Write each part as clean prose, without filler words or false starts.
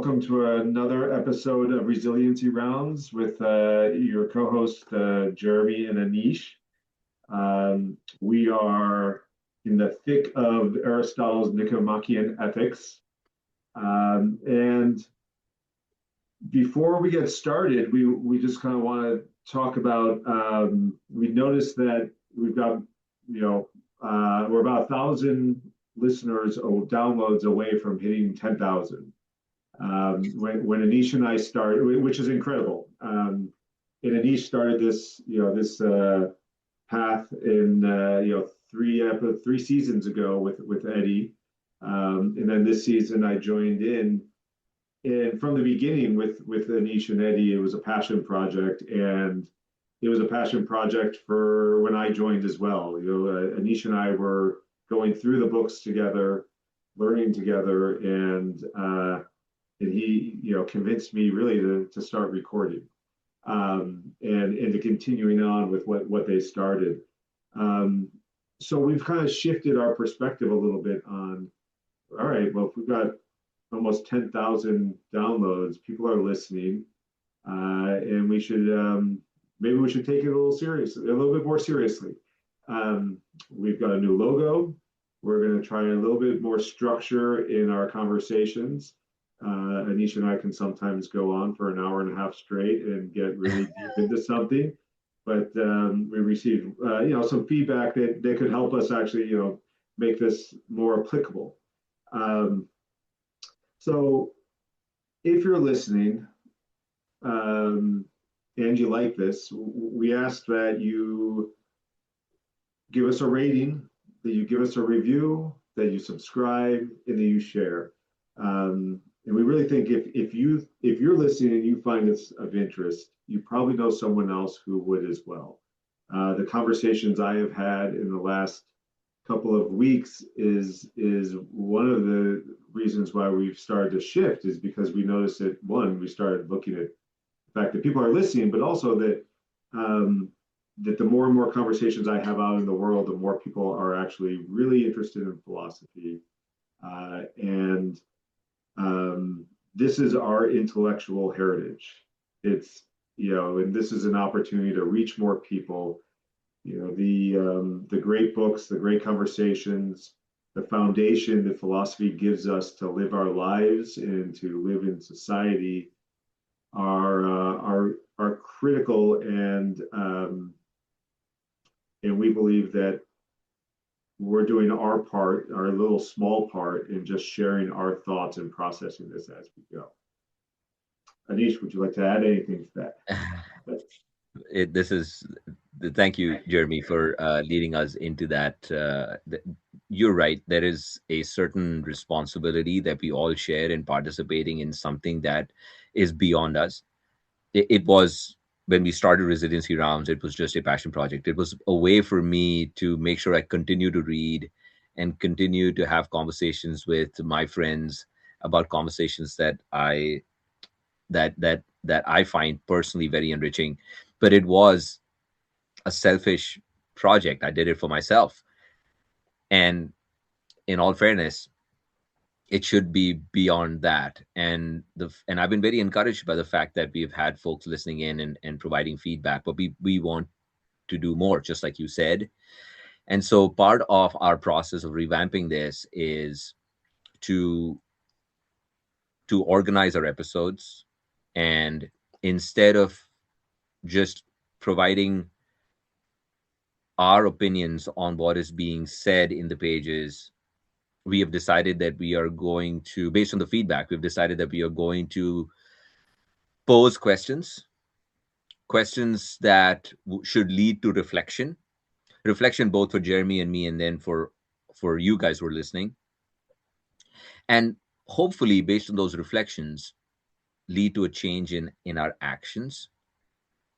welcome to another episode of Resiliency Rounds with your co-host Jeremy and Anish. We are in the thick of Aristotle's Nicomachean ethics. And before we get started, we just kind of want to talk about. We noticed that we've got, we're about 1,000 listeners or downloads away from hitting 10,000. When Anish and I started, which is incredible. And Anish started this path in three seasons ago with Eddie, and then this season I joined in. And from the beginning with Anish and Eddie, it was a passion project, and it was a passion project for when I joined as well. Anish and I were going through the books together, learning together, and he, convinced me really to start recording, and to continuing on with what they started. So we've kind of shifted our perspective a little bit on, all right, well, if we've got almost 10,000 downloads, people are listening, and maybe we should take it a little bit more seriously. We've got a new logo. We're going to try a little bit more structure in our conversations. Anish and I can sometimes go on for an hour and a half straight and get really deep into something, but we received some feedback that could help us actually make this more applicable. So if you're listening and you like this, we ask that you give us a rating, that you give us a review, that you subscribe, and that you share. And we really think if you're listening and you find this of interest, you probably know someone else who would as well. The conversations I have had in the last couple of weeks is one of the reasons why we've started to shift, is because we noticed that, one, we started looking at the fact that people are listening, but also that that the more and more conversations I have out in the world, the more people are actually really interested in philosophy, and this is our intellectual heritage. It's, and this is an opportunity to reach more people. The great books, the great conversations, the foundation that philosophy gives us to live our lives and to live in society are critical, and we believe that we're doing our part, our little small part, in just sharing our thoughts and processing this as we go. Anish, would you like to add anything to that? Thank you, Jeremy, for leading us into that. You're right. There is a certain responsibility that we all share in participating in something that is beyond us. It was, when we started Residency Rounds, it was just a passion project. It was a way for me to make sure I continue to read and continue to have conversations with my friends about conversations that I find personally very enriching. But it was a selfish project. I did it for myself. And in all fairness, it should be beyond that. And I've been very encouraged by the fact that we've had folks listening in and providing feedback, but we want to do more, just like you said. And so part of our process of revamping this is to organize our episodes, and instead of just providing our opinions on what is being said in the pages, we have decided that we are going to, based on the feedback, we've decided that we are going to pose questions that should lead to reflection both for Jeremy and me, and then for you guys who are listening. And hopefully, based on those reflections, lead to a change in our actions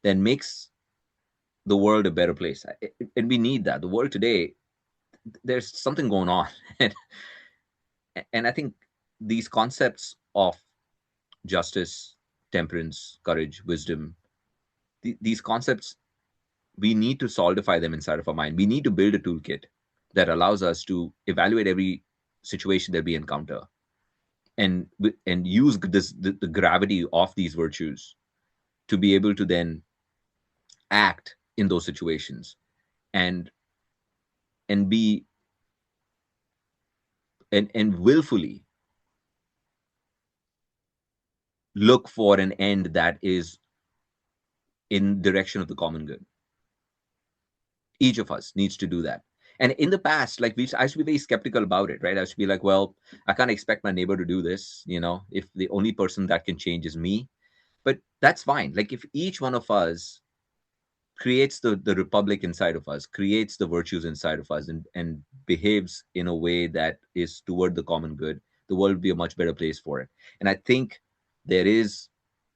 that makes the world a better place. And we need that. The world today, there's something going on. And I think these concepts of justice, temperance, courage, wisdom, these concepts, we need to solidify them inside of our mind. We need to build a toolkit that allows us to evaluate every situation that we encounter and use the gravity of these virtues to be able to then act in those situations, and be and willfully look for an end that is in direction of the common good. Each of us needs to do that. And in the past, like I used to be very skeptical about it, right? I used to be like, well, I can't expect my neighbor to do this, if the only person that can change is me. But that's fine. Like, if each one of us creates the republic inside of us, creates the virtues inside of us, and behaves in a way that is toward the common good, the world will be a much better place for it. And I think there is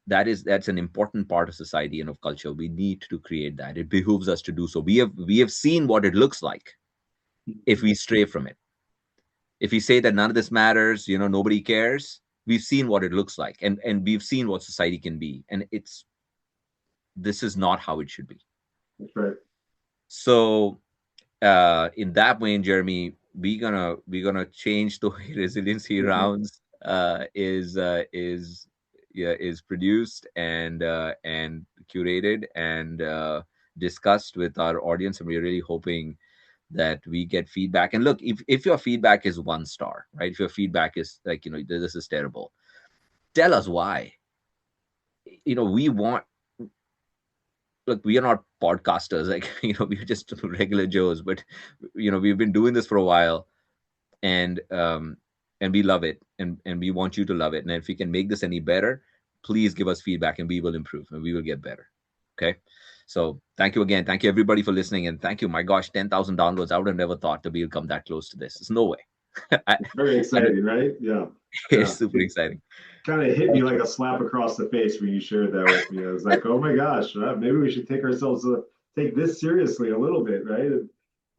that's an important part of society and of culture. We need to create that. It behooves us to do so. We have seen what it looks like if we stray from it. If we say that none of this matters, nobody cares, we've seen what it looks like, and we've seen what society can be, and this is not how it should be. That's right. So in that way, Jeremy, we're gonna change the way resiliency rounds is produced and curated and discussed with our audience, and we're really hoping that we get feedback. And look, if your feedback is 1 star, right? If your feedback is like, this is terrible, tell us why. We want, look, we are not podcasters, like, we're just regular Joes, but we've been doing this for a while, and we love it, and we want you to love it. And if we can make this any better, please give us feedback, and we will improve, and we will get better. Okay. So thank you again. Thank you everybody for listening. And thank you. My gosh, 10,000 downloads. I would have never thought that we'll come that close to this. There's no way. It's very exciting, right? Yeah. It's super exciting. Kind of hit me like a slap across the face when you shared that with me. I was like, oh my gosh, maybe we should take this seriously a little bit, right?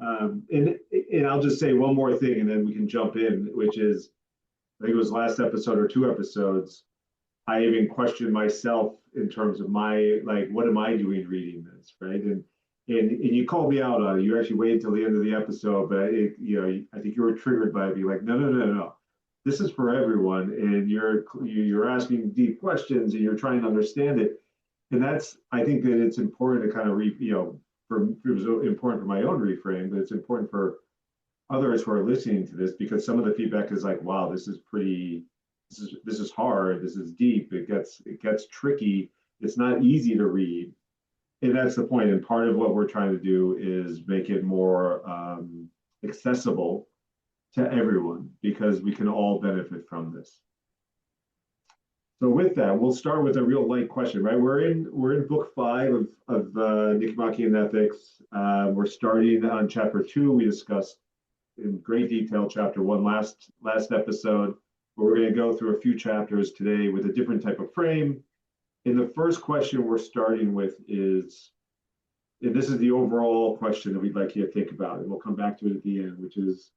And I'll just say one more thing, and then we can jump in, which is, I think it was last episode or 2 episodes, I even questioned myself in terms of what am I doing reading this, right? And you called me out on it. You actually waited till the end of the episode, but I think you were triggered by it, being like, no. This is for everyone, and you're asking deep questions, and you're trying to understand it. And I think that it's important to kind of it was important for my own reframe, but it's important for others who are listening to this, because some of the feedback is like, wow, this is hard, this is deep, it gets tricky, it's not easy to read. And that's the point. And part of what we're trying to do is make it more accessible to everyone, because we can all benefit from this. So with that, we'll start with a real light question, right? We're in book 5 of Nicomachean Ethics. We're starting on chapter 2. We discussed in great detail chapter 1 last episode, but we're going to go through a few chapters today with a different type of frame. And the first question we're starting with is, and this is the overall question that we'd like you to think about, and we'll come back to it at the end, which is,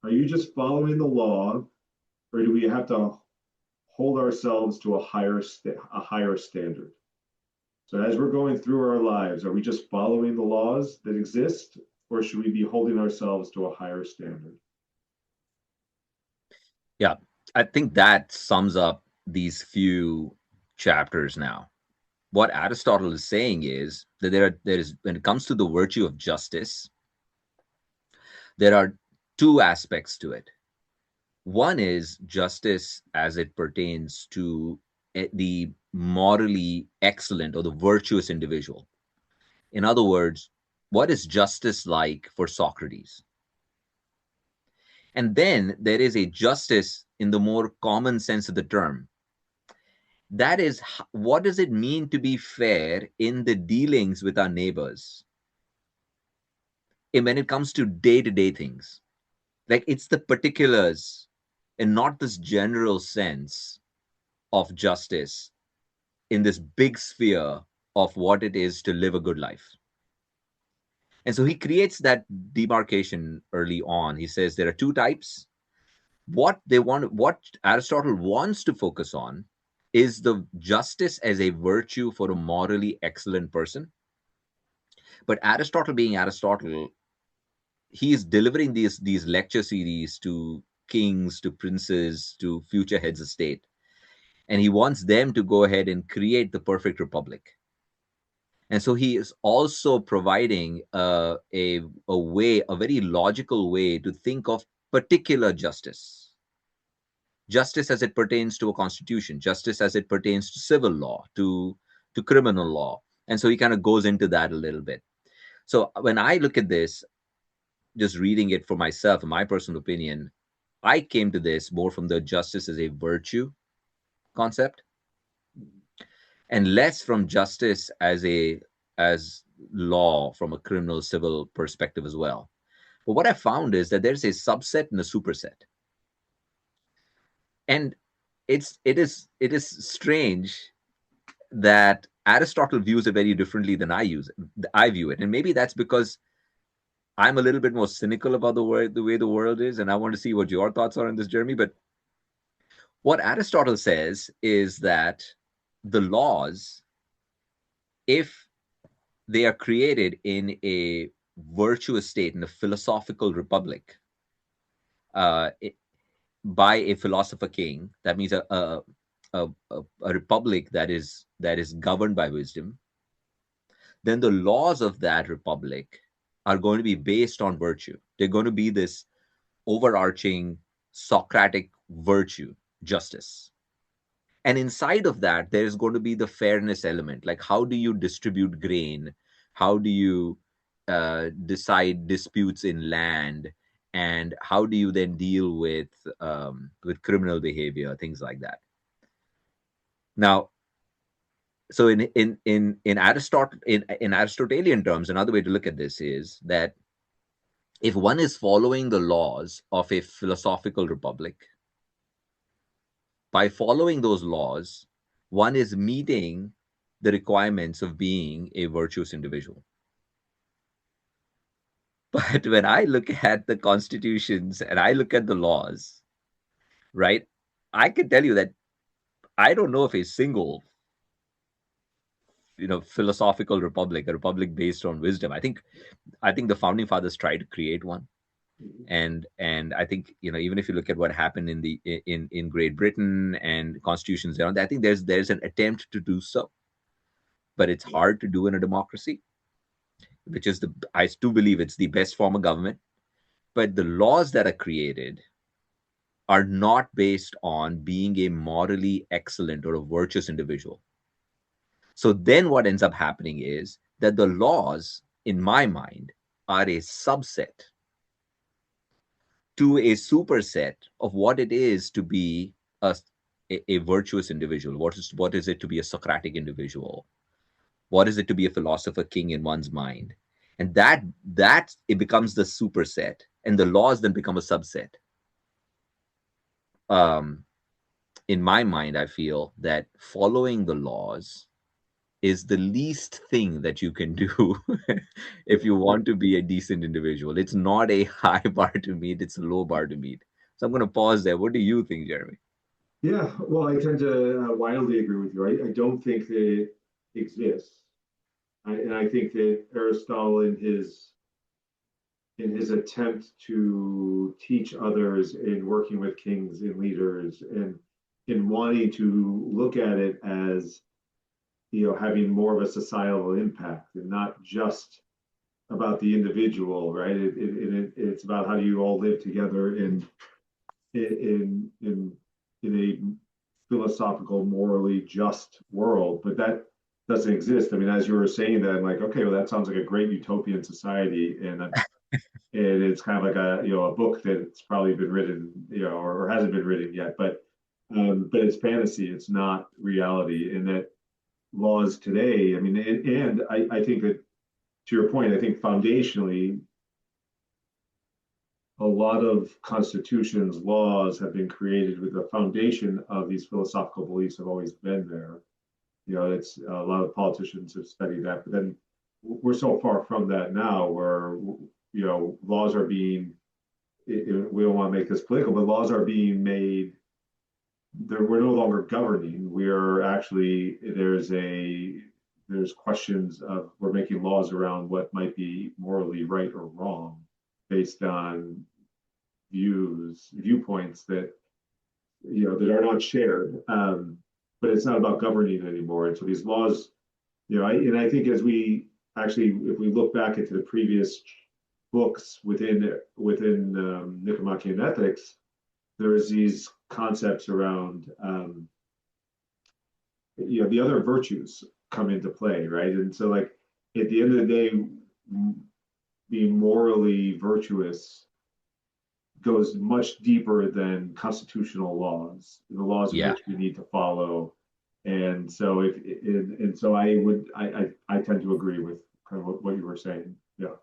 are you just following the law, or do we have to hold ourselves to a higher standard? So as we're going through our lives, are we just following the laws that exist, or should we be holding ourselves to a higher standard? Yeah, I think that sums up these few chapters now. What Aristotle is saying is that there is, when it comes to the virtue of justice, there are 2 aspects to it. One is justice as it pertains to the morally excellent or the virtuous individual. In other words, what is justice like for Socrates? And then there is a justice in the more common sense of the term. That is, what does it mean to be fair in the dealings with our neighbors? And when it comes to day-to-day things, like, it's the particulars and not this general sense of justice in this big sphere of what it is to live a good life. And so he creates that demarcation early on. He says there are 2 types. What Aristotle wants to focus on is the justice as a virtue for a morally excellent person. But Aristotle being Aristotle, he is delivering these lecture series to kings to princes to future heads of state. And he wants them to go ahead and create the perfect republic. And so he is also providing a way, a very logical way to think of particular justice. Justice as it pertains to a constitution, justice as it pertains to civil law, to criminal law. And so he kind of goes into that a little bit. So when I look at this, just reading it for myself, in my personal opinion, I came to this more from the justice as a virtue concept, and less from justice as law from a criminal civil perspective as well. But what I found is that there's a subset and a superset. And it is strange that Aristotle views it very differently than I view it. And maybe that's because I'm a little bit more cynical about the way the world is, and I want to see what your thoughts are on this, Jeremy. But what Aristotle says is that the laws, if they are created in a virtuous state, in a philosophical republic, uh, by a philosopher king, that means a republic that is governed by wisdom, then the laws of that republic are going to be based on virtue. They're going to be this overarching Socratic virtue, justice. And inside of that, there's going to be the fairness element. Like, how do you distribute grain? How do you decide disputes in land? And how do you then deal with criminal behavior, things like that? Now, so in Aristotle in Aristotelian terms, another way to look at this is that if one is following the laws of a philosophical republic, by following those laws, one is meeting the requirements of being a virtuous individual. But when I look at the constitutions and I look at the laws, right, I can tell you that I don't know if a single, philosophical republic, a republic based on wisdom. I think the founding fathers tried to create one. And I think, even if you look at what happened in Great Britain and constitutions around, I think there's an attempt to do so, but it's hard to do in a democracy, which is I do believe it's the best form of government. But the laws that are created are not based on being a morally excellent or a virtuous individual. So then what ends up happening is that the laws, in my mind, are a subset to a superset of what it is to be a virtuous individual. What is it to be a Socratic individual? What is it to be a philosopher king in one's mind? And that it becomes the superset, and the laws then become a subset. Um, in my mind, I feel that following the laws is the least thing that you can do if you want to be a decent individual. It's not a high bar to meet, it's a low bar to meet. So I'm going to pause there. What do you think, Jeremy? Yeah, well, I tend to wildly agree with you. I don't think that it exists. And I think that Aristotle, in his attempt to teach others in working with kings and leaders and in wanting to look at it as, having more of a societal impact and not just about the individual, right? It's about how do you all live together in a philosophical, morally just world. But that doesn't exist. I mean, as you were saying that, I'm like, okay, well, that sounds like a great utopian society, and it's kind of like a book that's probably been written, or hasn't been written yet, but it's fantasy. It's not reality, and that laws today. I mean, and I think that, to your point, I think foundationally, a lot of constitutions, laws have been created with the foundation of these philosophical beliefs have always been there. It's a lot of politicians have studied that, but then we're so far from that now, where laws are being. We don't want to make this political, but laws are being made. We're no longer governing. We are actually there's questions of we're making laws around what might be morally right or wrong based on viewpoints that that are not shared. But it's not about governing anymore. And so these laws, and I think as we actually, if we look back into the previous books within Nicomachean ethics, there's these concepts around the other virtues come into play, right? And so like at the end of the day, being morally virtuous goes much deeper than constitutional laws, the laws in Yeah. which we need to follow. And so I tend to agree with kind of what you were saying. Yeah.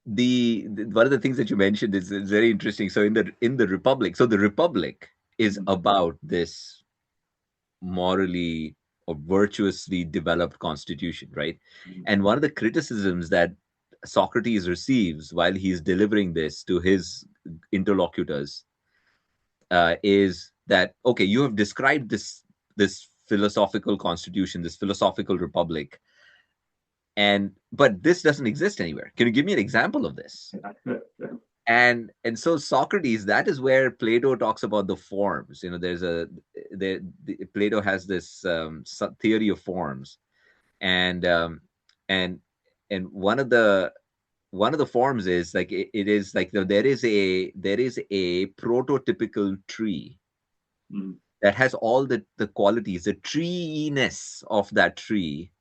The one of the things that you mentioned is very interesting. So in the Republic, so the Republic is Mhm. about this morally or virtuously developed constitution, right? Mhm. And one of the criticisms that Socrates receives while he's delivering this to his interlocutors is that, okay, you have described this philosophical constitution, this philosophical republic, and but this doesn't exist anywhere. Can you give me an example of this? And so Socrates, that is where Plato talks about the forms. There's Plato has this theory of forms, and and and one of the forms is like it is like there is a prototypical tree Mhm. that has all the qualities. The treeness of that tree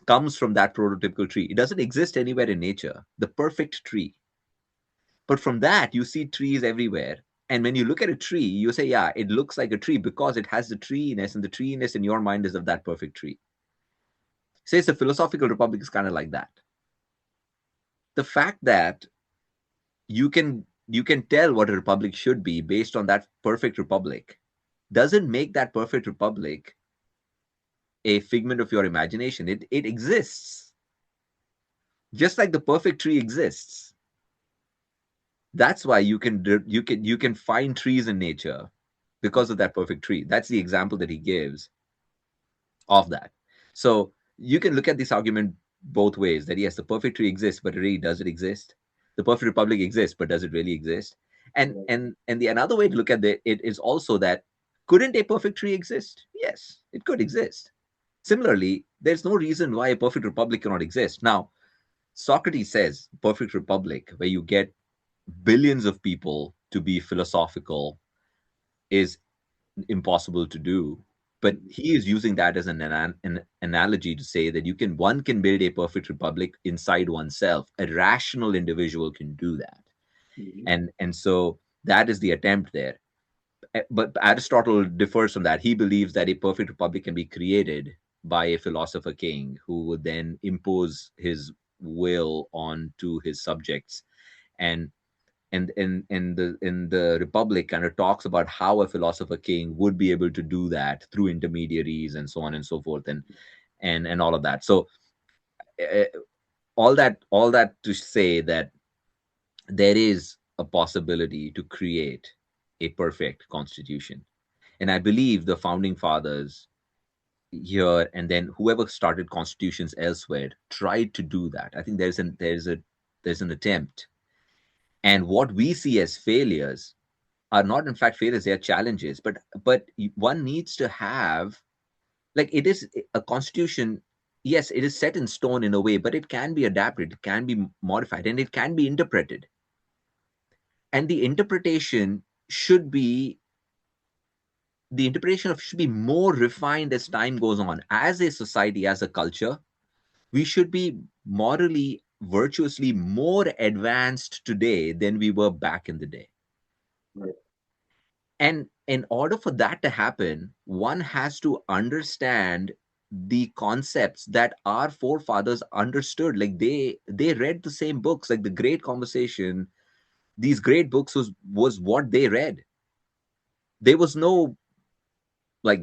comes from that prototypical tree. It doesn't exist anywhere in nature, the perfect tree. But from that, you see trees everywhere. And when you look at a tree, you say, yeah, it looks like a tree because it has the treeness, and the treeness in your mind is of that perfect tree. Says the philosophical republic is kind of like that. The fact that you can tell what a republic should be based on that perfect republic doesn't make that perfect republic a figment of your imagination. It exists. Just like the perfect tree exists. That's why you can find trees in nature because of that perfect tree. That's the example that he gives of that. So you can look at this argument both ways, that yes, the perfect tree exists, but really, does it exist? The perfect republic exists, but does it really exist? And the another way to look at it is also that, couldn't a perfect tree exist? Yes, it could exist. Similarly, there's no reason why a perfect republic cannot exist. Now, Socrates says perfect republic, where you get billions of people to be philosophical, is impossible to do. But he is using that as an analogy to say that one can build a perfect republic inside oneself. A rational individual can do that, Mhm. and so that is the attempt there. But Aristotle differs from that. He believes that a perfect republic can be created by a philosopher king who would then impose his will onto his subjects. And in the Republic kind of talks about how a philosopher king would be able to do that through intermediaries and so on and so forth, and all of that. So uh, all that to say that there is a possibility to create a perfect constitution. And I believe the founding fathers here, and then whoever started constitutions elsewhere, tried to do that. I think there's an attempt. And what we see as failures are not in fact failures, they are challenges. But one needs to have, like, it is a constitution. Yes, it is set in stone in a way, but it can be adapted, it can be modified, and it can be interpreted. And should be more refined as time goes on. As a society, as a culture, we should be morally, virtuously more advanced today than we were back in the day. Right. And in order for that to happen, one has to understand the concepts that our forefathers understood. Like they read the same books, like the Great Conversation. These great books was what they read. There was no like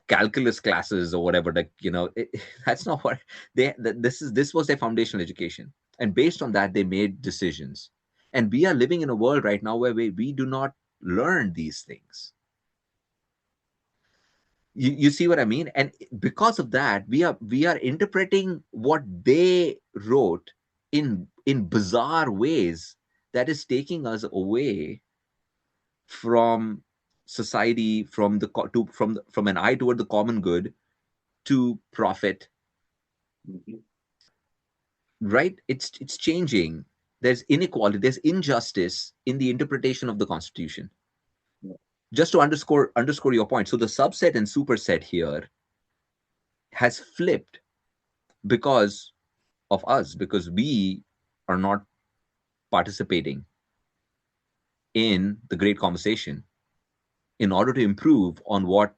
calculus classes or whatever. Like that's not what this was their foundational education, and based on that, they made decisions. And we are living in a world right now where we do not learn these things. You see what I mean? And because of that, we are interpreting what they wrote in bizarre ways that is taking us away from society, from the from an eye toward the common good to profit, Mhm. right? It's changing. There's inequality, there's injustice in the interpretation of the Constitution. Yeah. Just to underscore your point, so the subset and superset here has flipped because of us, because we are not participating in the great conversation in order to improve on what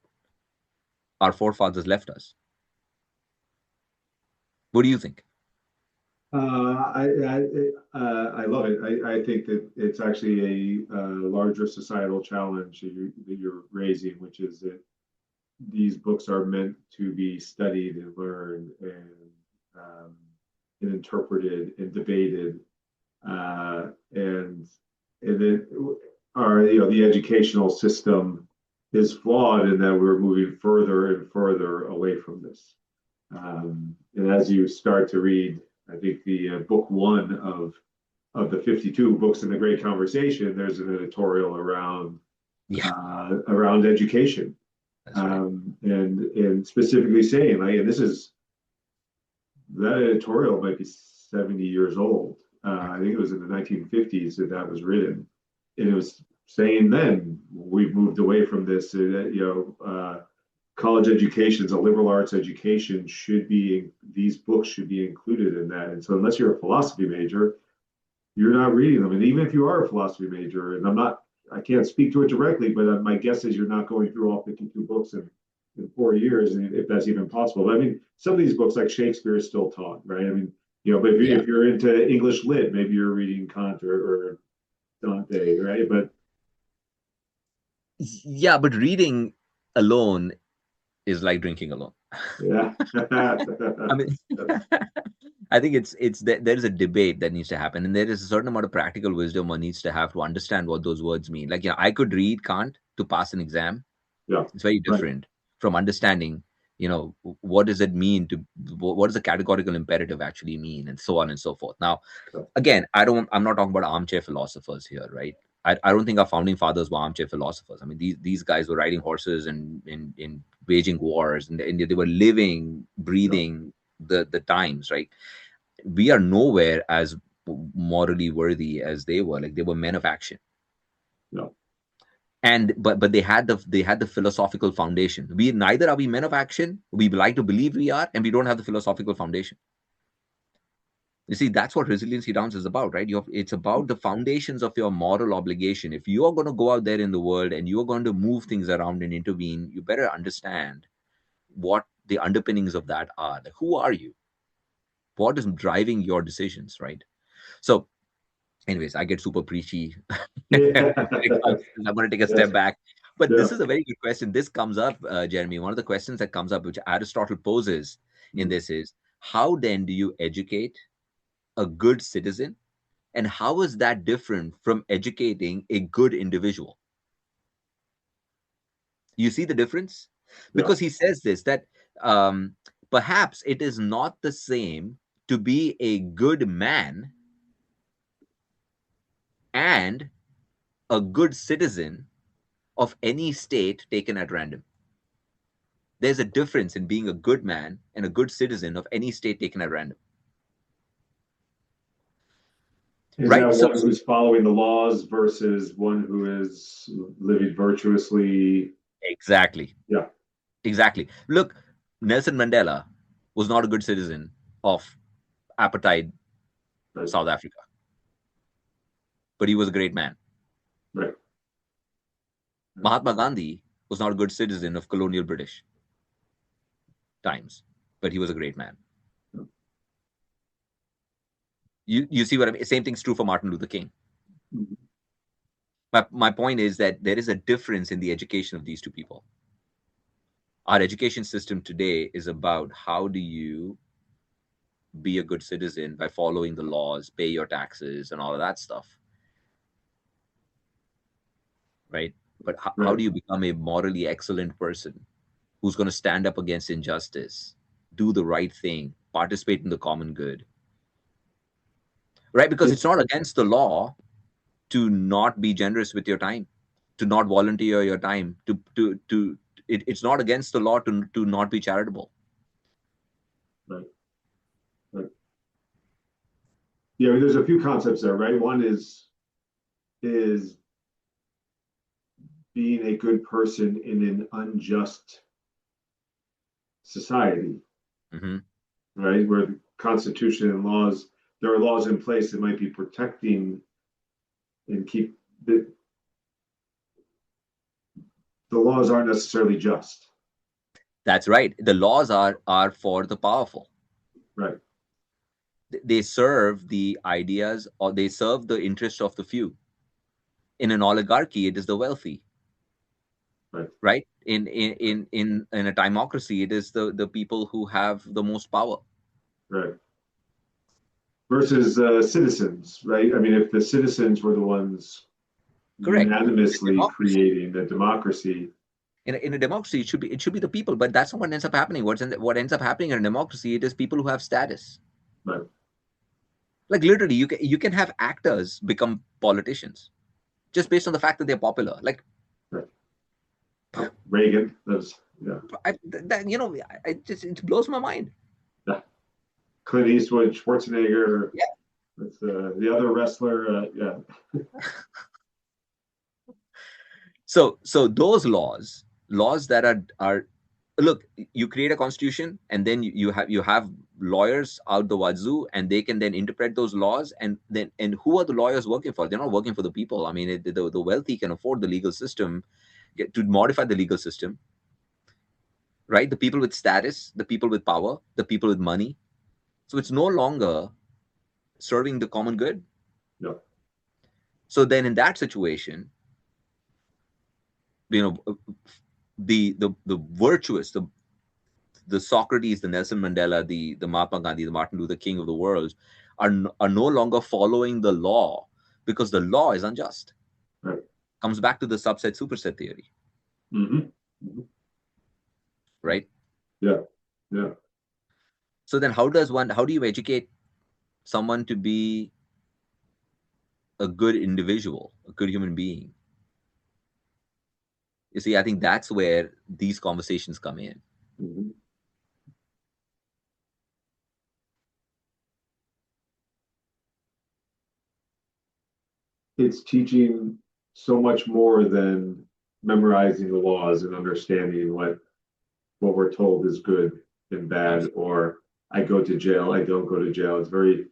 our forefathers left us. What do you think? I love it. I think that it's actually a larger societal challenge that you're raising, which is that these books are meant to be studied and learned um, and interpreted and debated, and then our the educational system is flawed in that we're moving further and further away from this. And as you start to read, I think the book one of the 52 books in the Great Conversation, there's an editorial Yeah, around education, that's right. and specifically saying, like, and this is that editorial might be 70 years old. I think it was in the 1950s that was written, and it was saying then we've moved away from this. College education, a liberal arts education, should be these books should be included in that. And so, unless you're a philosophy major, you're not reading them. And even if you are a philosophy major, and I can't speak to it directly, but my guess is you're not going through all 52 books in 4 years, and if that's even possible. But I mean, some of these books, like Shakespeare, is still taught, right? I mean, but Yeah, if you're into English lit, maybe you're reading Kant or Dante, right? But yeah, but reading alone is like drinking alone. yeah, I mean, I think there is a debate that needs to happen, and there is a certain amount of practical wisdom one needs to have to understand what those words mean. Like, I could read Kant to pass an exam. yeah, It's very right, different from understanding, what does it mean to, what does a categorical imperative actually mean, and so on and so forth. Now, again, I'm not talking about armchair philosophers here, right? I don't think our founding fathers were armchair philosophers. I mean, these guys were riding horses and in waging wars, and they were living, yeah, breathing the times, right? We are nowhere as morally worthy as they were. Like, they were men of action, yeah. and but they had the philosophical foundation. We neither are we men of action. We like to believe we are, and we don't have the philosophical foundation. You see, that's what resiliency downs is about, right? It's about the foundations of your moral obligation. If you are going to go out there in the world and you are going to move things around and intervene, you better understand what the underpinnings of that are. Like, who are you? What is driving your decisions, right? So, anyways, I get super preachy. Yeah. I'm going to take a Yes, step back. But yeah. this is a very good question. This comes up, Jeremy. One of the questions that comes up, which Aristotle poses in Mm. this, is how then do you educate a good citizen? And how is that different from educating a good individual? You see the difference? Yeah. Because he says this, that um, perhaps it is not the same to be a good man and a good citizen of any state taken at random. There's a difference in being a good man and a good citizen of any state taken at random, Is right? that So, one who's following the laws versus one who is living virtuously? exactly, Yeah. exactly. Look, Nelson Mandela was not a good citizen of apartheid Right. South Africa, but he was a great man. Right. Mahatma Gandhi was not a good citizen of colonial British times, but he was a great man. You see what I mean? Same thing's true for Martin Luther King. Mhm. My point is that there is a difference in the education of these two people. Our education system today is about how do you be a good citizen by following the laws, pay your taxes, and all of that stuff, right? But how Right. do you become a morally excellent person who's going to stand up against injustice, do the right thing, participate in the common good, right? Because Yeah. it's not against the law to not be generous with your time, to not volunteer your time, it's not against the law to not be charitable. Right. Right. Yeah, I mean, there's a few concepts there, right? One is being a good person in an unjust society, Mm-hmm. right? Where the Constitution and laws, there are laws in place that might be protecting and keep the laws aren't necessarily just. That's right. The laws are for the powerful. Right. They serve the ideas, or they serve the interests of the few. In an oligarchy, it is the wealthy, Right. right? In a democracy, it is the people who have the most power. Right. Versus citizens, right? I mean, if the citizens were the ones Correct. unanimously creating a democracy. In a democracy, it should be the people, but that's not what ends up happening. What ends up happening in a democracy, it is people who have status. Right. Like literally, you can have actors become politicians just based on the fact that they're popular. Like Right. Reagan, that's yeah. It blows my mind. Yeah. Clint Eastwood, Schwarzenegger. Yeah. That's the other wrestler. Yeah. So those laws that are look, you create a constitution, and then you have lawyers out the wazoo, and they can then interpret those laws, and who are the lawyers working for? They're not working for the people. I mean, the wealthy can afford the legal system, to modify the legal system, right? The people with status, the people with power, the people with money. So it's no longer serving the common good. No. So then in that situation, you know the virtuous, the Socrates, the Nelson Mandela, the Mahatma Gandhi, the Martin Luther King of the world are no longer following the law because the law is unjust. Right. Comes back to the subset superset theory. Mm-hmm. Mm-hmm. Right? Yeah. Yeah. So then how do you educate someone to be a good individual, a good human being? You see, I think that's where these conversations come in. Mm-hmm. It's teaching so much more than memorizing the laws and understanding what we're told is good and bad, or I go to jail, I don't go to jail. It's very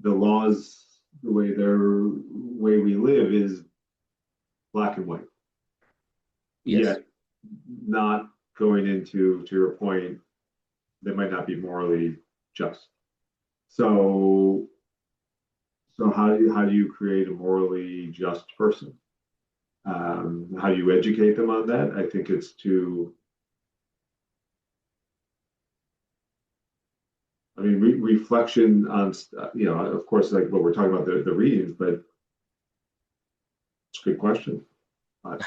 the laws, the way we live is black and white. Yes. Yet not going into, to your point, they might not be morally just. So how do you create a morally just person? How do you educate them on that? I think it's to, I mean, reflection on, of course, like what we're talking about, the readings, but it's a good question. Uh,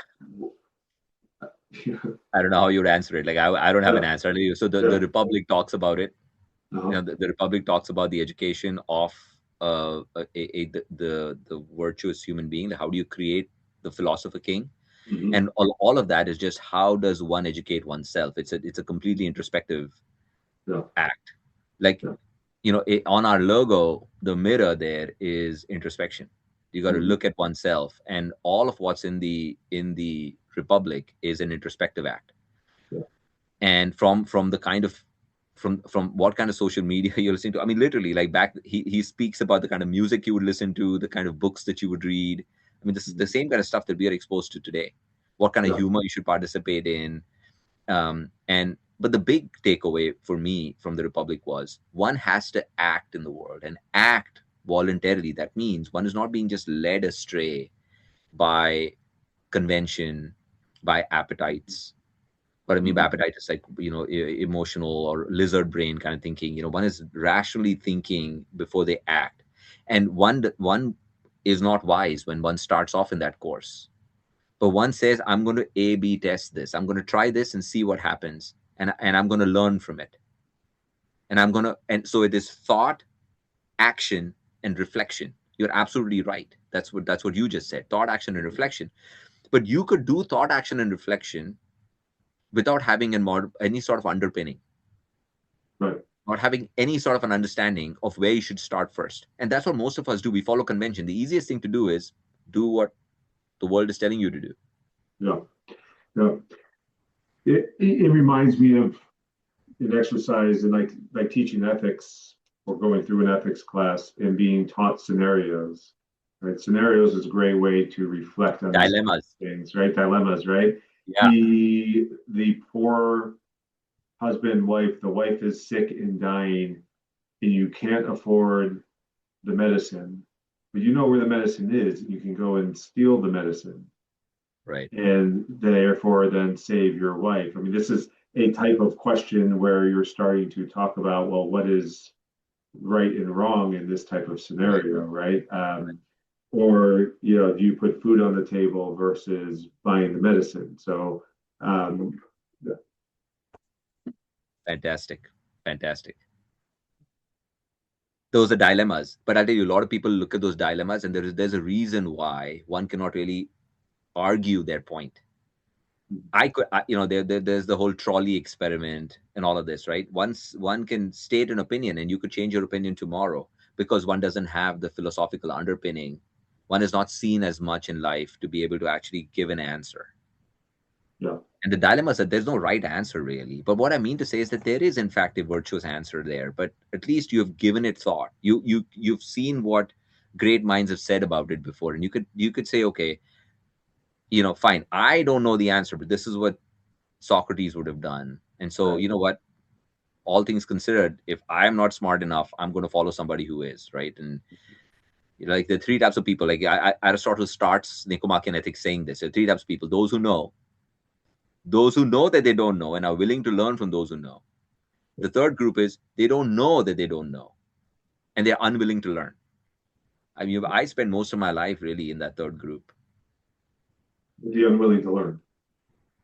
yeah. I don't know how you would answer it. Like I don't have an answer. So the, Yeah. the Republic talks about it. Uh-huh. The Republic talks about the education of the virtuous human being. How do you create the philosopher king? Mm-hmm. And all of that is just how does one educate oneself? It's a completely introspective Yeah. act. Like Yeah. on our logo, the mirror there is introspection. You got to Mm-hmm. look at oneself, and all of what's in the Republic is an introspective act. Yeah. And from the kind of from what kind of social media you're listening to. I mean, literally, like back, he speaks about the kind of music you would listen to, the kind of books that you would read. I mean, this is the same kind of stuff that we are exposed to today. What kind of Yeah. humor you should participate in. And but the big takeaway for me from the Republic was one has to act in the world and act voluntarily. That means one is not being just led astray by convention, by appetites. What I mean by Mm-hmm. appetite is like, emotional or lizard brain kind of thinking. One is rationally thinking before they act, and one is not wise when one starts off in that course. But one says, I'm going to A/B test this. I'm going to try this and see what happens, and I'm going to learn from it. And so it is thought, action, and reflection. You're absolutely right. That's what you just said. Thought, action, and reflection. But you could do thought, action, and reflection without having any sort of underpinning, Right. not having any sort of an understanding of where you should start first. And that's what most of us do. We follow convention. The easiest thing to do is do what the world is telling you to do. Yeah. Yeah. It reminds me of an exercise and like teaching ethics or going through an ethics class and being taught scenarios. Right. Scenarios is a great way to reflect on these Dilemmas. things, right? Dilemmas, right? Yeah. The poor husband, wife, the wife is sick and dying, and you can't afford the medicine, but you know where the medicine is, and you can go and steal the medicine Right. and therefore then save your wife. I mean, this is a type of question where you're starting to talk about, well, what is right and wrong in this type of Right. scenario, right? Right. Or, do you put food on the table versus buying the medicine? So, um, Fantastic. Fantastic. Those are dilemmas. But I'll tell you, a lot of people look at those dilemmas, and there's a reason why one cannot really argue their point. There's the whole trolley experiment and all of this, right? Once one can state an opinion, and you could change your opinion tomorrow because one doesn't have the philosophical underpinning. One is not seen as much in life to be able to actually give an answer. yeah, And the dilemma is that there's no right answer really. But what I mean to say is that there is in fact a virtuous answer there. But at least you have given it thought. You've seen what great minds have said about it before, and you could say, okay, fine, I don't know the answer, but this is what Socrates would have done. And so, right, you know what? All things considered, if I'm not smart enough, I'm going to follow somebody who is, right? And like the three types of people, like Aristotle starts Nicomachean ethics saying this. There are three types of people: those who know that they don't know and are willing to learn from those who know. The third group is they don't know that they don't know and they're unwilling to learn. I mean, I spent most of my life really in that third group. be unwilling to learn.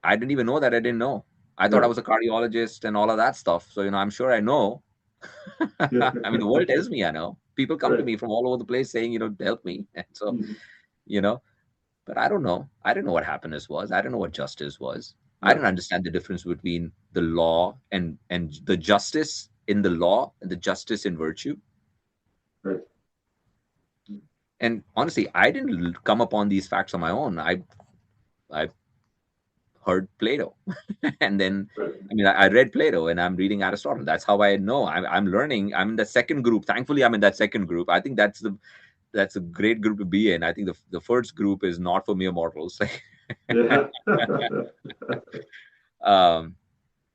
I didn't even know that I didn't know. I thought I Yeah. was a cardiologist and all of that stuff. So, I'm sure I know. I mean, the world tells me I know. People come to Right. me from all over the place saying, help me. And so, Mhm. you know, but I don't know. I didn't know what happiness was. I didn't know what justice was. I Yeah. didn't understand the difference between the law and the justice in the law and the justice in virtue. Right. And honestly, I didn't come upon these facts on my own. I heard Plato, and then Right. I read Plato, and I'm reading Aristotle. That's how I know. I'm learning. I'm in the second group. Thankfully, I'm in that second group. I think that's a great group to be in. I think the first group is not for mere mortals. Yeah. um,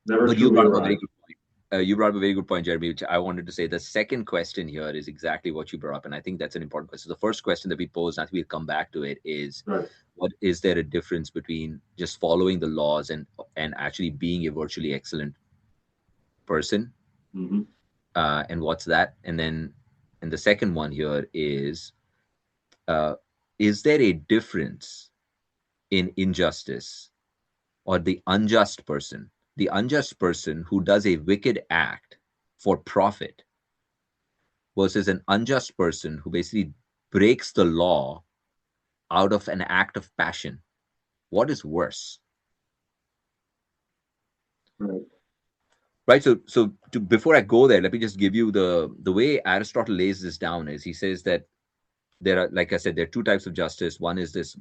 Never but you truly brought up a very arrived. good point. You brought up a very good point, Jeremy, which I wanted to say. The second question here is exactly what you brought up, and I think that's an important question. The first question that we posed, and I think we'll come back to it, is Right. what is there a difference between just following the laws and actually being a virtually excellent person? Hmm. And what's that? And the second one here uh, is there a difference in injustice or the unjust person who does a wicked act for profit versus an unjust person who basically breaks the law out of an act of passion? What is worse? Right. Right. Before I go there, let me just give you the way Aristotle lays this down. Is he says that there are, like I said, there are two types of justice. One is this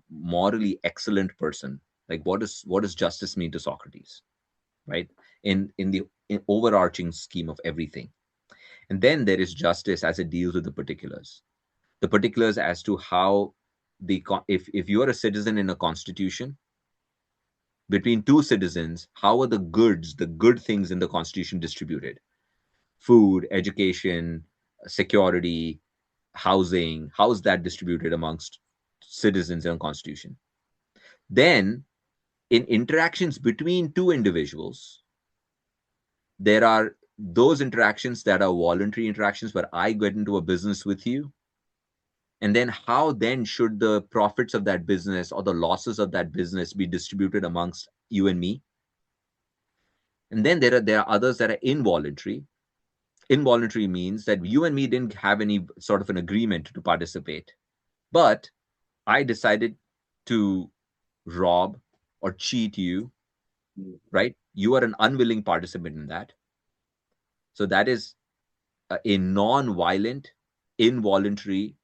morally excellent person. Like what does justice mean to Socrates, right? In overarching scheme of everything. And then there is justice as it deals with the particulars as to how if you are a citizen in a constitution, between two citizens, how are the good things in the constitution distributed? Food, education, security, housing, how is that distributed amongst citizens in a constitution? Then in interactions between two individuals, there are those interactions that are voluntary interactions where I get into a business with you. And then how then should the profits of that business or the losses of that business be distributed amongst you and me? And then there are others that are involuntary. involuntary means that you and me didn't have any sort of an agreement to participate, but I decided to rob or cheat you, right? You are an unwilling participant in that. So that is a non-violent, involuntary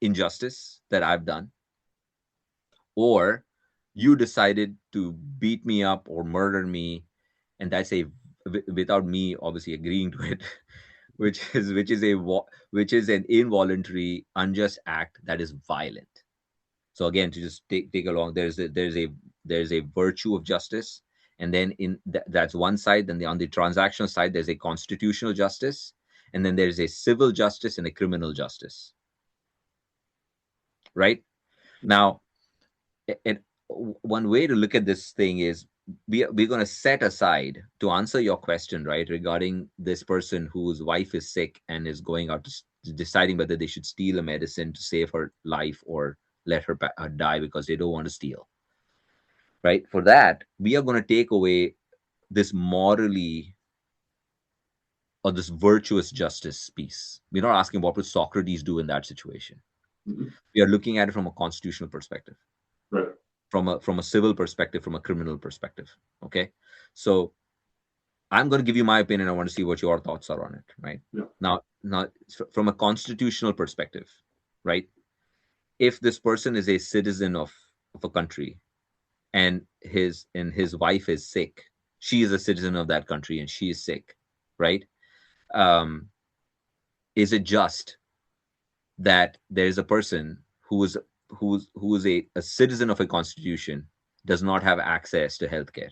injustice that I've done. Or you decided to beat me up or murder me, and that's a without me obviously agreeing to it, which is an involuntary, unjust act that is violent. So again, to just take along, there's a virtue of justice, and then that's one side. Then on the transactional side, there's a constitutional justice, and then there's a civil justice and a criminal justice. Right now, and one way to look at this thing is we're going to set aside to answer your question, right, regarding this person whose wife is sick and is going out to deciding whether they should steal a medicine to save her life or let her die because they don't want to steal, right? For that, we are going to take away this morally or this virtuous justice piece. We're not asking what would Socrates do in that situation. Mm-hmm. We are looking at it from a constitutional perspective, right? From a civil perspective, from a criminal perspective. Okay, so I'm going to give you my opinion. I want to see what your thoughts are on it. Right Yeah. Now, from a constitutional perspective, right? If this person is a citizen of a country and his wife is sick, she is a citizen of that country and she is sick, right? Um, is it just that there is a person who is a citizen of a constitution, does not have access to healthcare,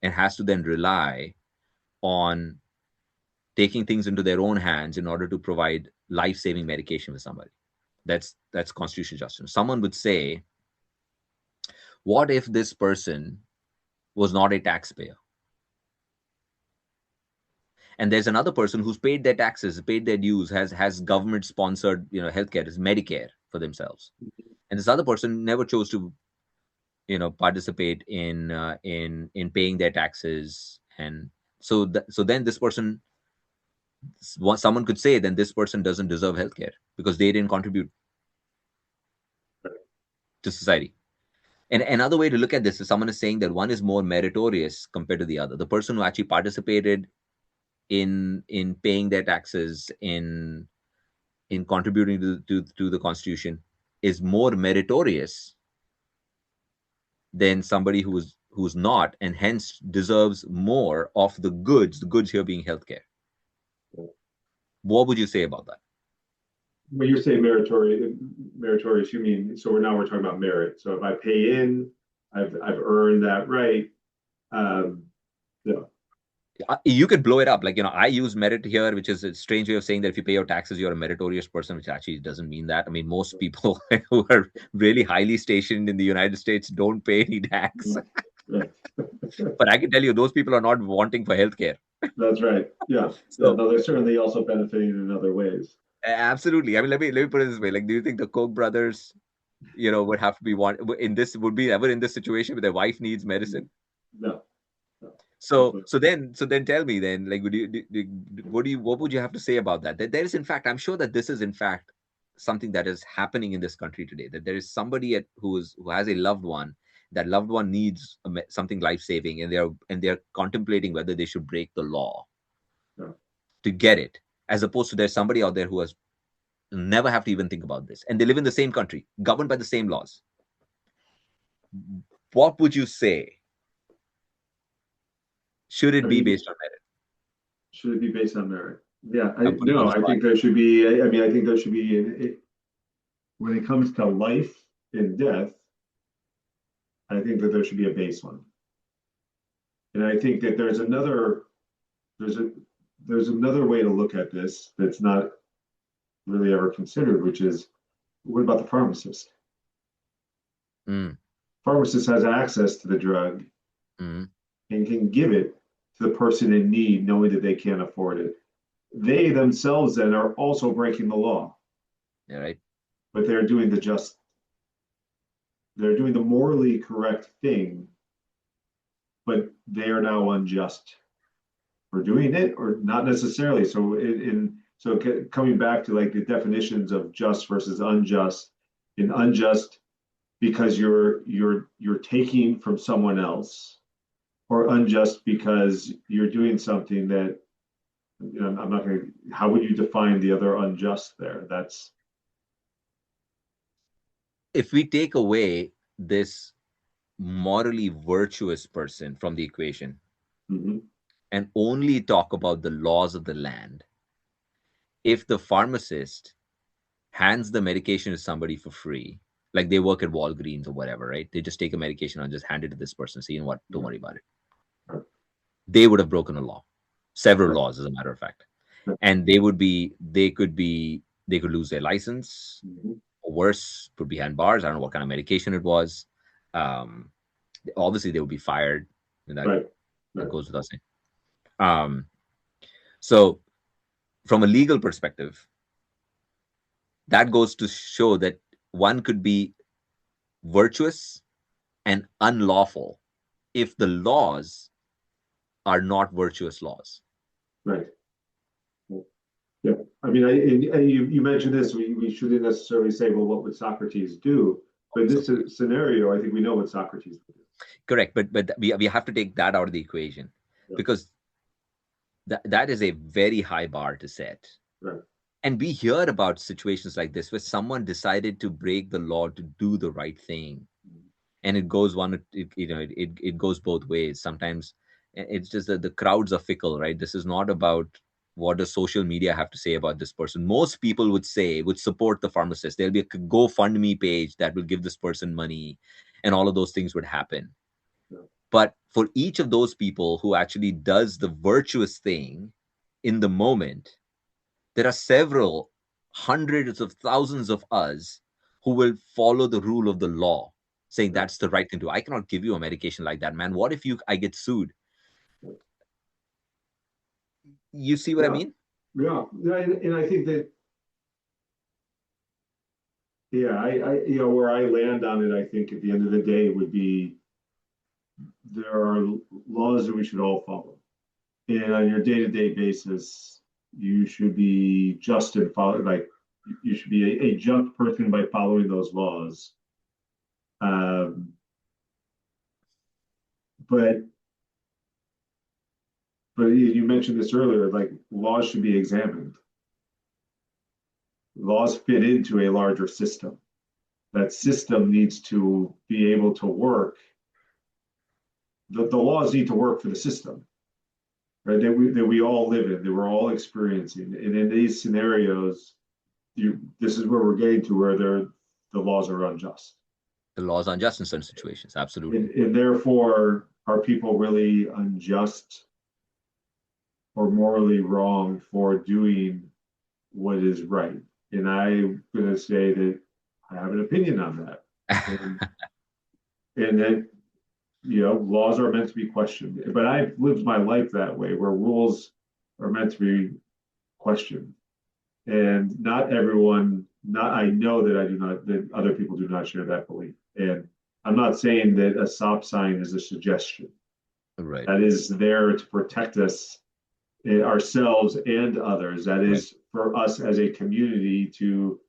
and has to then rely on taking things into their own hands in order to provide life-saving medication for somebody? That's constitutional justice. Someone would say, what if this person was not a taxpayer? And there's another person who's paid their taxes, paid their dues, has government sponsored, healthcare, is Medicare for themselves. And this other person never chose to, participate in paying their taxes. And so then this person, someone could say, then this person doesn't deserve healthcare because they didn't contribute to society. And another way to look at this is someone is saying that one is more meritorious compared to the other. The person who actually participated in paying their taxes, in contributing to the constitution, is more meritorious than somebody who's not, and hence deserves more of the goods here being healthcare. What would you say about that? When you say meritorious, you mean, so we're talking about merit. So if I pay in, I've earned that right. Yeah. You could blow it up. Like, I use merit here, which is a strange way of saying that if you pay your taxes, you're a meritorious person, which actually doesn't mean that. I mean, most people who are really highly stationed in the United States don't pay any tax. But I can tell you, those people are not wanting for healthcare. That's right. Yeah. So no, they're certainly also benefiting in other ways. Absolutely. I mean, let me put it this way. Like, do you think the Koch brothers, would have to be would be ever in this situation where their wife needs medicine? No. So then tell me then, like, what would you have to say about that? That there is, in fact, I'm sure that this is in fact something that is happening in this country today. That there is somebody who has a loved one. That loved one needs something life-saving, and they're contemplating whether they should break the law to get it, as opposed to there's somebody out there who has never have to even think about this, and they live in the same country, governed by the same laws. What would you say? Should it be based on merit? Should it be based on merit? Yeah, I think there should be. I think there should be. When it comes to life and death, I think that there should be a baseline. And I think that there's another way to look at this that's not really ever considered, which is, what about the pharmacist? Pharmacist has access to the drug and can give it to the person in need, knowing that they can't afford it. They themselves then are also breaking the law. Yeah, right. But they're doing the morally correct thing, but they are now unjust. for doing it, or not necessarily. So coming back to like the definitions of just versus unjust, in unjust because you're taking from someone else, or unjust because you're doing something that, I'm not going to. How would you define the other unjust there? That's If we take away this morally virtuous person from the equation mhm, and only talk about the laws of the land, if the pharmacist hands the medication to somebody for free, like they work at Walgreens or whatever, right? They just take a medication and just hand it to this person. So, you know what? Don't worry about it. right, They would have broken a law, several right, laws, as a matter of fact. right, And they could lose their license, mhm, or worse, put behind bars. I don't know what kind of medication it was. Um, Obviously, they would be fired. And right, that right, goes without saying. Um, so, from a legal perspective, that goes to show that one could be virtuous and unlawful if the laws are not virtuous laws. right. Yeah, I mean, and you mentioned this. We shouldn't necessarily say, well, what would Socrates do? But in So, this scenario, I think we know what Socrates would do. correct, but we have to take that out of the equation, Yeah, because that is a very high bar to set. right, And we hear about situations like this where someone decided to break the law to do the right thing, and it goes it goes both ways. Sometimes it's just that the crowds are fickle, right? This is not about what does social media have to say about this person. Most people would support the pharmacist. There'll be a GoFundMe page that will give this person money, and all of those things would happen. yeah, But for each of those people who actually does the virtuous thing in the moment, there are several hundreds of thousands of us who will follow the rule of the law, saying right, that's the right thing to do. I cannot give you a medication like that, man. What if I get sued? right. You see what I Yeah, mean? yeah, yeah, and I think that, yeah, where I land on it, I think at the end of the day would be there are laws that we should all follow. And on your day-to-day basis, you should be just and follow, like you should be a just person by following those laws. Um, but you mentioned this earlier, like laws should be examined. Laws fit into a larger system. That system needs to be able to work. The laws need to work for the system, right? That we all live in, that we're all experiencing. And in these scenarios, this is where we're getting to where the laws are unjust. The laws are unjust in certain situations. Absolutely. And therefore, are people really unjust or morally wrong for doing what is right? And I'm going to say that I have an opinion on that. And, and that, laws are meant to be questioned. But I've lived my life that way, where rules are meant to be questioned. And not everyone, not I know that I do not, that other people do not share that belief. And I'm not saying that a stop sign is a suggestion. Right. That is there to protect us, ourselves and others. That Right. is for us as a community to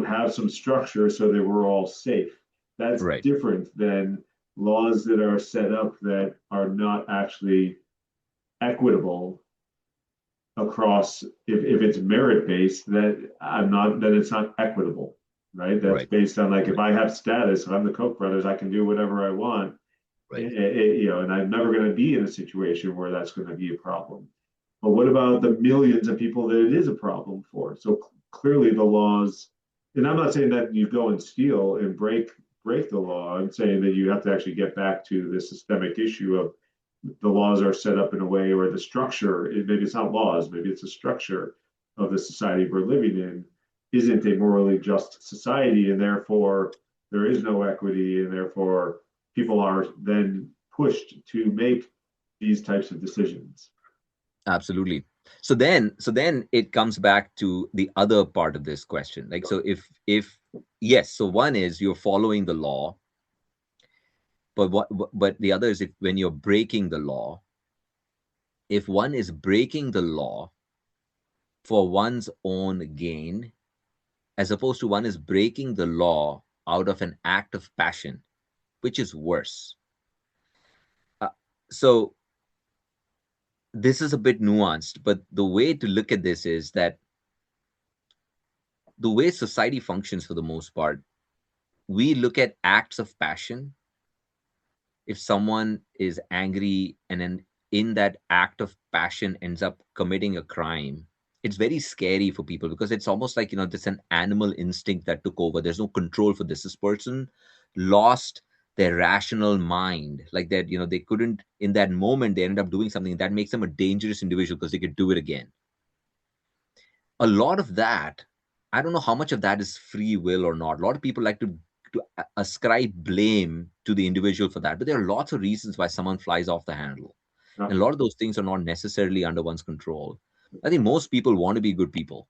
have some structure so that we're all safe. That's Right. different than laws that are set up that are not actually equitable across. If it's merit based, that I'm not, then it's not equitable, right? That's Right. based on like, if Right. I have status, if I'm the Koch brothers, I can do whatever I want. Right. And I'm never going to be in a situation where that's going to be a problem. But what about the millions of people that it is a problem for? So clearly the laws, and I'm not saying that you go and steal and break the law. I'm saying that you have to actually get back to the systemic issue of the laws are set up in a way where the structure, maybe it's not laws, maybe it's a structure of the society we're living in, isn't a morally just society, and therefore there is no equity, and therefore people are then pushed to make these types of decisions. Absolutely. So then it comes back to the other part of this question. Like, so if yes, so one is you're following the law, but the other is, if when you're breaking the law, if one is breaking the law for one's own gain, as opposed to one is breaking the law out of an act of passion, which is worse. So this is a bit nuanced, but the way to look at this is that the way society functions for the most part, we look at acts of passion. If someone is angry and then in that act of passion ends up committing a crime, it's very scary for people because it's almost like, there's an animal instinct that took over. There's no control for this. This person lost their rational mind, like that, they couldn't, in that moment, they ended up doing something that makes them a dangerous individual because they could do it again. A lot of that, I don't know how much of that is free will or not. A lot of people like to ascribe blame to the individual for that, but there are lots of reasons why someone flies off the handle, and a lot of those things are not necessarily under one's control. I think most people want to be good people,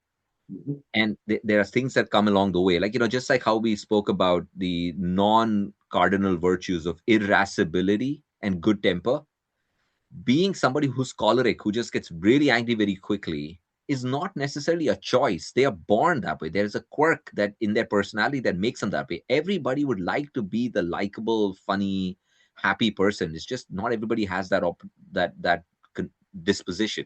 and there are things that come along the way, like, just like how we spoke about the non-cardinal virtues of irascibility and good temper. Being somebody who's choleric, who just gets really angry very quickly, is not necessarily a choice. They are born that way. There is a quirk that in their personality that makes them that way. Everybody would like to be the likable, funny, happy person. It's just not everybody has that disposition.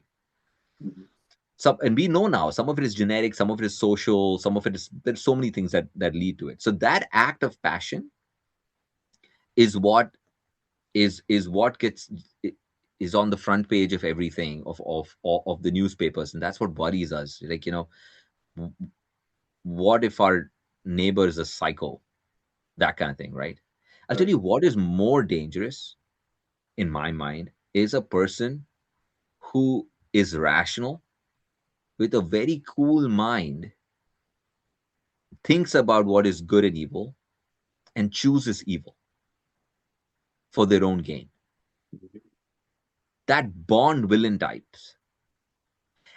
So, and we know now some of it is genetic, some of it is social, some of it is, there's so many things that lead to it. So that act of passion is what gets is on the front page of everything, of the newspapers, and that's what worries us. Like, what if our neighbor is a psycho? That kind of thing, right? I'll tell you what is more dangerous in my mind is a person who is rational, with a very cool mind, thinks about what is good and evil, and chooses evil for their own gain. That Bond villain types.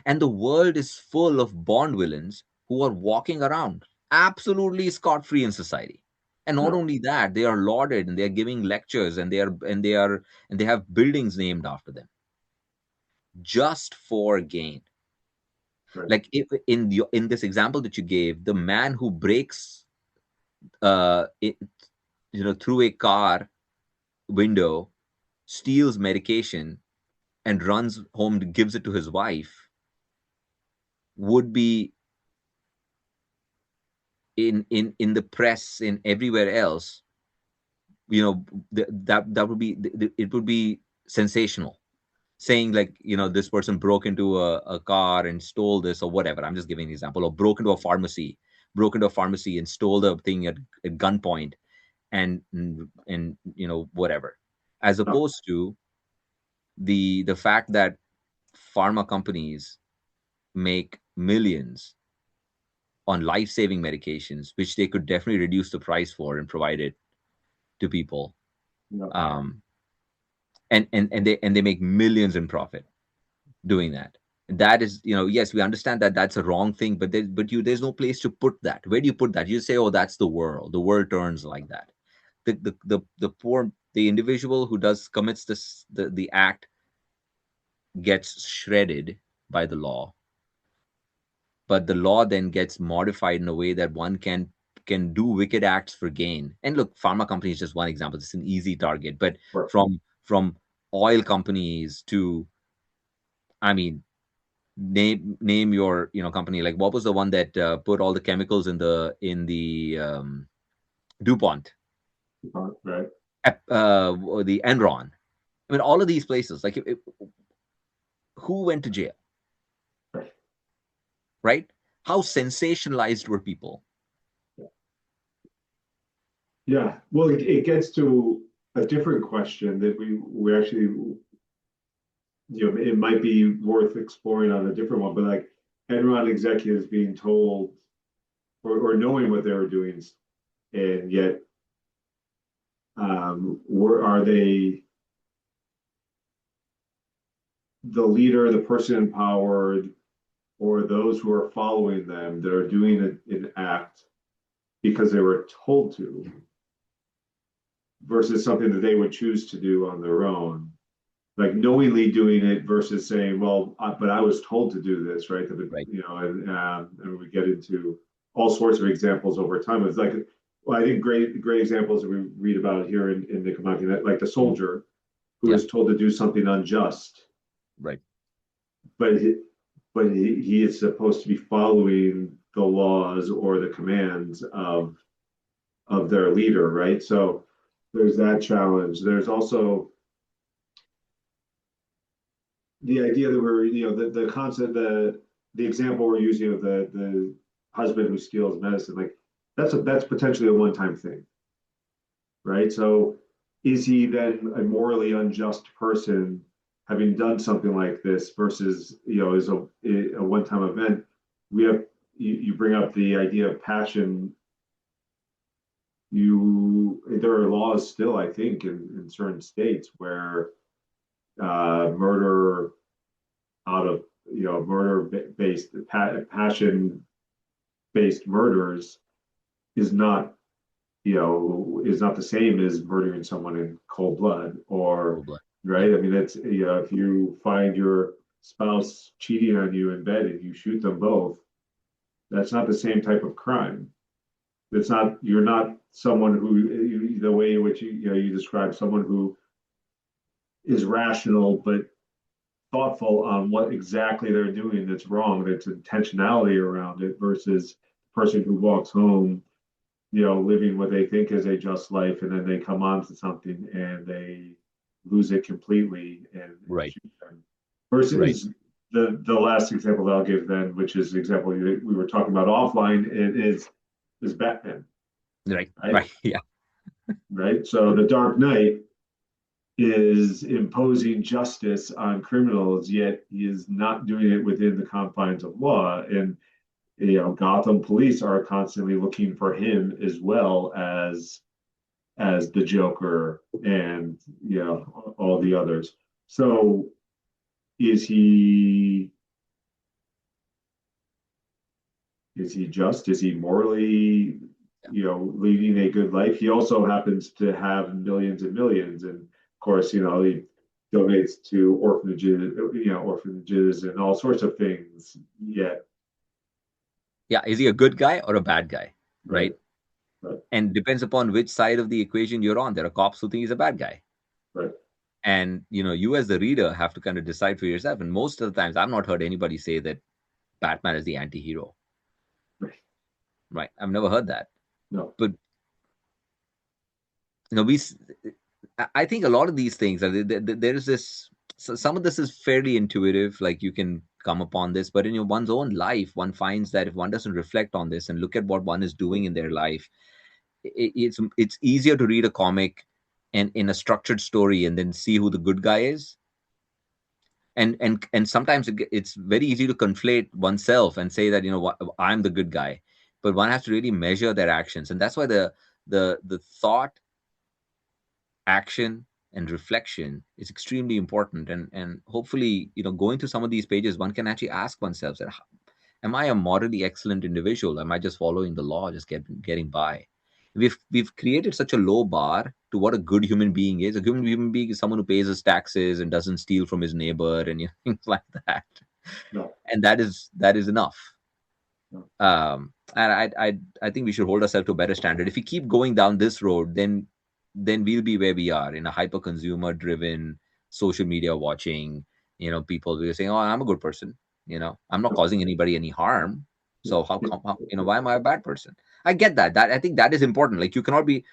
And the world is full of Bond villains who are walking around absolutely scot-free in society. And not only that, they are lauded and they are giving lectures, and they have buildings named after them just for gain. Right. Like, if in this example that you gave, the man who breaks through a car window, steals medication, and runs home, gives it to his wife, would be in the press, in everywhere else. That would be, it would be sensational, saying like, this person broke into a car and stole this or whatever. I'm just giving an example. Or broke into a pharmacy and stole the thing at gunpoint, and whatever, as opposed to the fact that pharma companies make millions on life-saving medications, which they could definitely reduce the price for and provide it to people. And they make millions in profit doing that. That is, yes, we understand that that's a wrong thing, but there's no place to put that. Where do you put that? You say, oh, that's the world. The world turns like that. The individual who commits the act gets shredded by the law, but the law then gets modified in a way that one can do wicked acts for gain. And look, pharma companies is just one example. It's an easy target, but from oil companies to, I mean, name your company. Like, what was the one that put all the chemicals in the DuPont, Right. the Enron. I mean, all of these places, like, who went to jail? Right? How sensationalized were people? Yeah. Well, it gets to a different question that we actually, it might be worth exploring on a different one, but like Enron executives being told or knowing what they were doing, and yet are they the leader, the person in power, or those who are following them that are doing an act because they were told to, versus something that they would choose to do on their own? like knowingly doing it versus saying, well, but I was told to do this, right? Right. And we get into all sorts of examples over time. It's like, well, I think great examples that we read about here in Nicomachean, like the Mhm. soldier who Yeah. is told to do something unjust, Right. but he is supposed to be following the laws or the commands of their leader, right? So there's that challenge. There's also the idea that we're, the concept, the example we're using of the husband who steals medicine, like that's potentially a one-time thing, right? So is he then a morally unjust person having done something like this versus, is a one-time event? We have, you bring up the idea of passion. There are laws still, I think, in certain states where murder out of, murder based passion based murders is not, is not the same as murdering someone in cold blood, or Full blood. Yeah. right. I mean, it's, if you find your spouse cheating on you in bed and you shoot them both, that's not the same type of crime. It's not, you're not someone who, the way in which you describe someone who is rational but thoughtful on what exactly they're doing that's wrong, that's intentionality around it, versus the person who walks home, living what they think is a just life, and then they come onto something and they lose it completely and Right. shoot them. Right. Versus the last example that I'll give then, which is the example we were talking about offline, it is Batman, Right. right? Right. Yeah. Right. So the Dark Knight is imposing justice on criminals, yet he is not doing it within the confines of law. And Gotham police are constantly looking for him as well as the Joker and all the others. So is he is he just? Is he morally, Yeah. leading a good life? He also happens to have millions and millions, and of course, he donates to orphanages and all sorts of things. Yet, Yeah. Is he a good guy or a bad guy? right, Right. right, And depends upon which side of the equation you're on. There are cops who think he's a bad guy. right, And you as the reader have to kind of decide for yourself. And most of the times I've not heard anybody say that Batman is the anti-hero. right. Right. I've never heard that. No, But we I think a lot of these things are there is this, so some of this is fairly intuitive, like you can come upon this, but in one's own life one finds that if one doesn't reflect on this and look at what one is doing in their life, it's easier to read a comic and in a structured story and then see who the good guy is. And sometimes it's very easy to conflate oneself and say that what, I'm the good guy, but one has to really measure their actions. And that's why the thought, action, and reflection is extremely important. And hopefully, going through some of these pages, one can actually ask oneself that, am I a morally excellent individual? Am I just following the law, just getting by? We've created such a low bar to what a good human being is. A good human being is someone who pays his taxes and doesn't steal from his neighbor and things like that. no, And that is enough. no. And I think we should hold ourselves to a better standard. If we keep going down this road, then we'll be where we are, in a hyper consumer driven social media watching. People will be saying, "Oh, I'm a good person. I'm not causing anybody any harm. So how come? Why am I a bad person?" I get that. I think that is important. Like, you cannot be.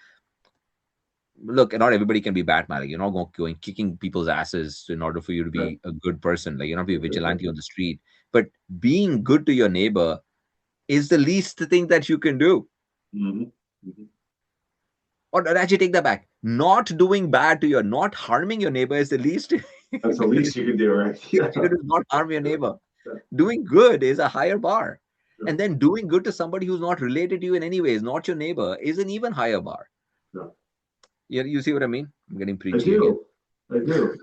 Look, not everybody can be Batman. Like, you're not going kicking people's asses in order for you to Right. be a good person. Like, you're not be a vigilante on the street. But being good to your neighbor is the least thing that you can do. Mm-hmm. Mm-hmm. Or actually, take that back. Not doing bad to your, not harming your neighbor is the least. That's the least you can do, right? You Yeah. can do is not harm your neighbor. Yeah. Doing good is a higher bar. Yeah. And then doing good to somebody who's not related to you in any way, is not your neighbor, is an even higher bar. Yeah. You see what I mean? I'm getting I preachy again. do. I do.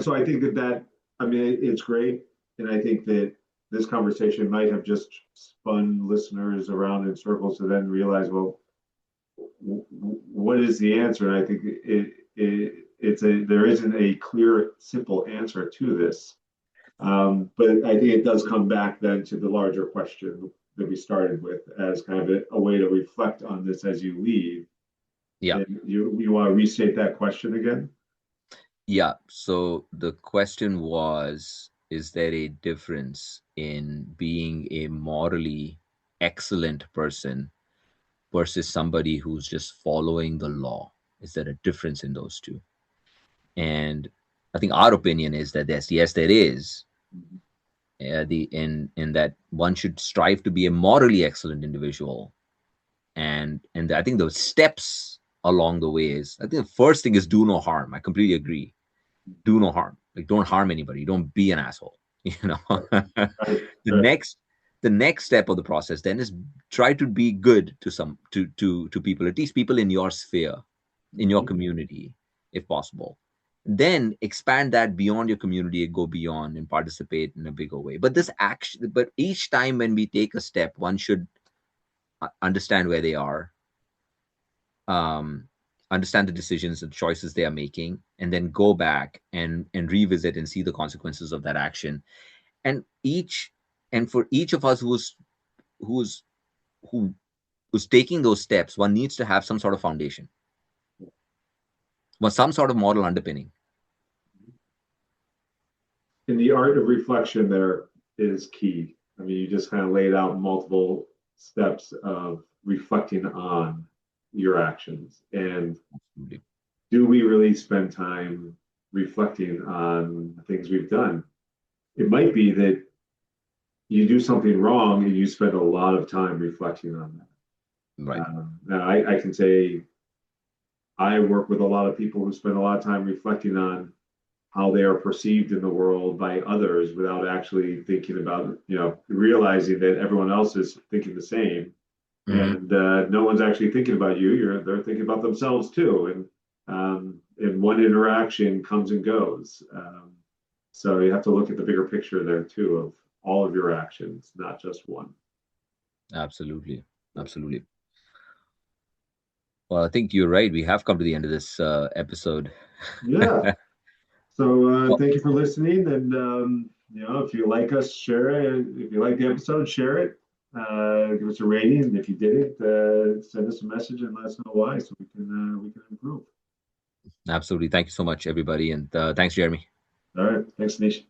So I think that, I mean, it's great. And I think that this conversation might have just spun listeners around in circles to then realize, well, what is the answer? And I think there isn't a clear, simple answer to this. But I think it does come back then to the larger question that we started with as kind of a way to reflect on this as you leave. Yeah. And you want to restate that question again? Yeah. So the question was, is there a difference in being a morally excellent person versus somebody who's just following the law? Is there a difference in those two? And I think our opinion is that yes, there is. The in that one should strive to be a morally excellent individual, and I think the steps along the way is, I think the first thing is do no harm. I completely agree. Do no harm. Like, don't harm anybody. Don't be an asshole. You know. Right, the right. next the next step of the process then is try to be good to some to people, at least people in your sphere, in your Mhm. community, if possible. Then expand that beyond your community and go beyond and participate in a bigger way. But each time when we take a step, one should understand where they are, um, understand the decisions and choices they are making, and then go back and revisit and see the consequences of that action. And for each of us who's who who's taking those steps, one needs to have some sort of foundation, some sort of moral underpinning. And the art of reflection there is key. I mean, you just kind of laid out multiple steps of reflecting on your actions. And do we really spend time reflecting on the things we've done? It might be that you do something wrong and you spend a lot of time reflecting on that. Right. Now, I can say I work with a lot of people who spend a lot of time reflecting on how they are perceived in the world by others without actually thinking about, realizing that everyone else is thinking the same, Mm-hmm. and no one's actually thinking about you. They're thinking about themselves too, and one interaction comes and goes. So you have to look at the bigger picture there too of all of your actions, not just one. Absolutely. Absolutely. Well, I think you're right. We have come to the end of this episode. Yeah. So Well, thank you for listening, and if you like us, share it. If you like the episode, share it. Give us a rating, and if you didn't, send us a message and let us know why, so we can improve. absolutely. Thank you so much, everybody. And thanks, Jeremy. All right, thanks, Nish.